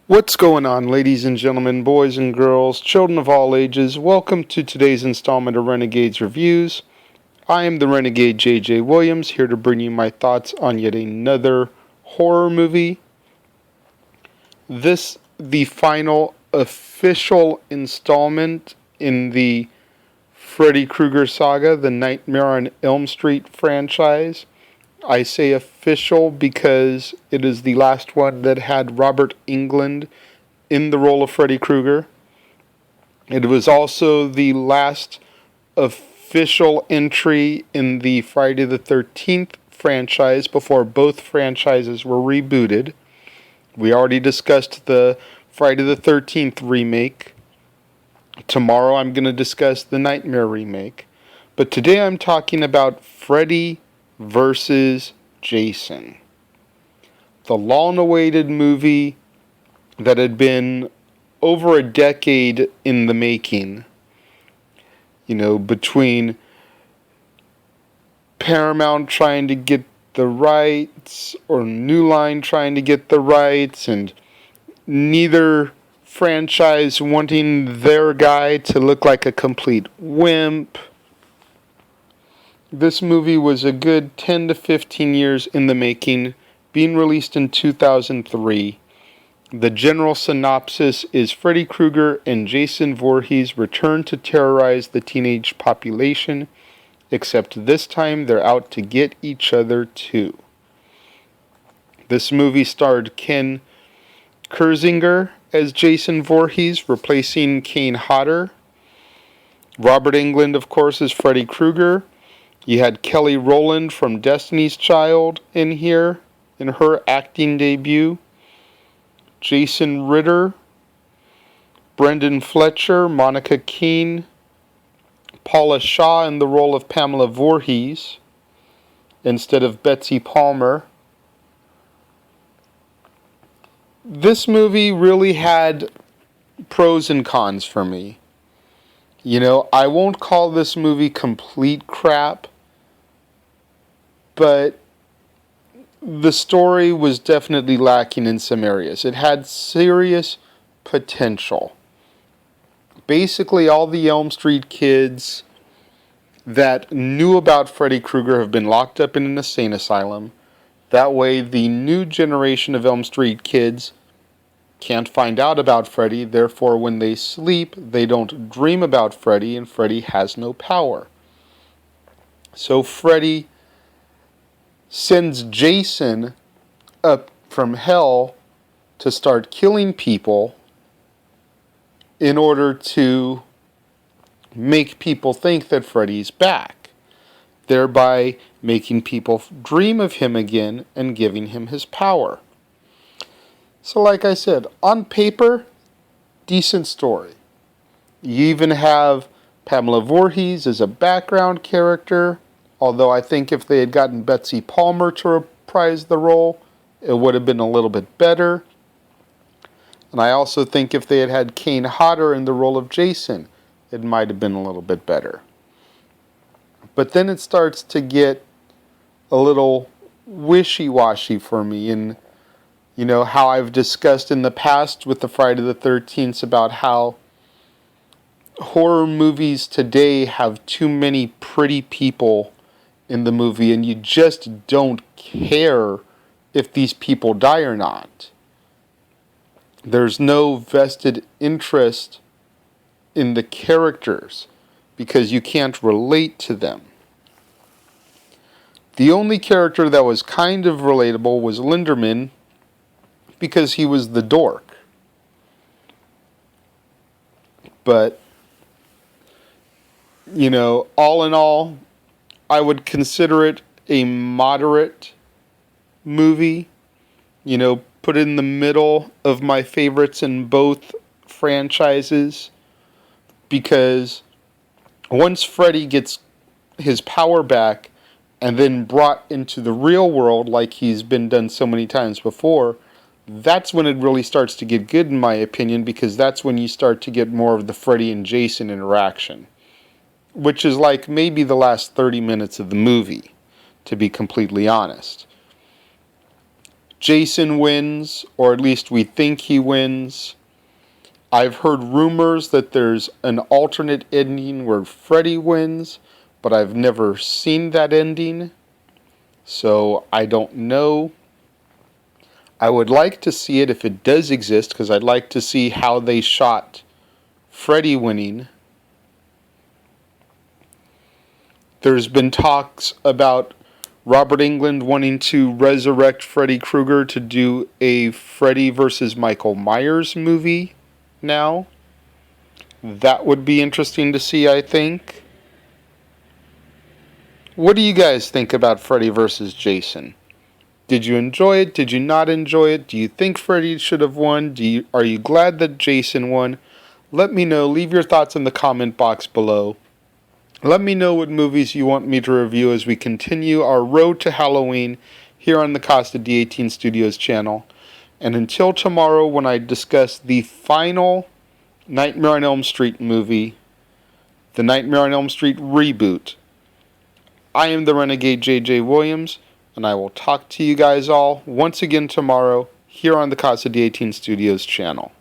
What's going on, ladies and gentlemen, boys and girls, children of all ages? Welcome to today's installment of Renegades Reviews. I am the Renegade J.J. Williams, here to bring you my thoughts on yet another horror movie. The final official installment in the Freddy Krueger saga, the Nightmare on Elm Street franchise. I say official because it is the last one that had Robert Englund in the role of Freddy Krueger. It was also the last official entry in the Friday the 13th franchise before both franchises were rebooted. We already discussed the Friday the 13th remake. Tomorrow I'm going to discuss the Nightmare remake. But today I'm talking about Freddy versus Jason. The long-awaited movie that had been over a decade in the making. Between Paramount trying to get the rights or New Line trying to get the rights, and neither franchise wanting their guy to look like a complete wimp. This movie was a good 10 to 15 years in the making, being released in 2003. The general synopsis is Freddy Krueger and Jason Voorhees return to terrorize the teenage population, except this time they're out to get each other too. This movie starred Ken Kirzinger as Jason Voorhees, replacing Kane Hodder. Robert Englund, of course, is Freddy Krueger. You had Kelly Rowland from Destiny's Child in here, in her acting debut. Jason Ritter, Brendan Fletcher, Monica Keene, Paula Shaw in the role of Pamela Voorhees instead of Betsy Palmer. This movie really had pros and cons for me. I won't call this movie complete crap, but the story was definitely lacking in some areas. It had serious potential. Basically, all the Elm Street kids that knew about Freddy Krueger have been locked up in an insane asylum. That way, the new generation of Elm Street kids can't find out about Freddy. Therefore, when they sleep, they don't dream about Freddy, and Freddy has no power. So Freddy sends Jason up from hell to start killing people in order to make people think that Freddy's back, thereby making people dream of him again and giving him his power. So like I said, on paper, decent story. You even have Pamela Voorhees as a background character, although I think if they had gotten Betsy Palmer to reprise the role, it would have been a little bit better. And I also think if they had had Kane Hodder in the role of Jason, it might have been a little bit better. But then it starts to get a little wishy-washy for me. And how I've discussed in the past with the Friday the 13th about how horror movies today have too many pretty people in the movie, and you just don't care if these people die or not. There's no vested interest in the characters because you can't relate to them. The only character that was kind of relatable was Linderman, because he was the dork. But, all in all, I would consider it a moderate movie. Put in the middle of my favorites in both franchises. Because once Freddy gets his power back and then brought into the real world like he's been done so many times before, that's when it really starts to get good, in my opinion, because that's when you start to get more of the Freddy and Jason interaction, which is like maybe the last 30 minutes of the movie, to be completely honest. Jason wins, or at least we think he wins. I've heard rumors that there's an alternate ending where Freddy wins, but I've never seen that ending, so I don't know. I would like to see it if it does exist, because I'd like to see how they shot Freddy winning. There's been talks about Robert Englund wanting to resurrect Freddy Krueger to do a Freddy versus Michael Myers movie now. That would be interesting to see, I think. What do you guys think about Freddy versus Jason? Did you enjoy it? Did you not enjoy it? Do you think Freddy should have won? Are you glad that Jason won? Let me know. Leave your thoughts in the comment box below. Let me know what movies you want me to review as we continue our road to Halloween here on the Casa D18 Studios channel. And until tomorrow, when I discuss the final Nightmare on Elm Street movie, the Nightmare on Elm Street reboot, I am the Renegade JJ Williams, and I will talk to you guys all once again tomorrow here on the Casa D18 Studios channel.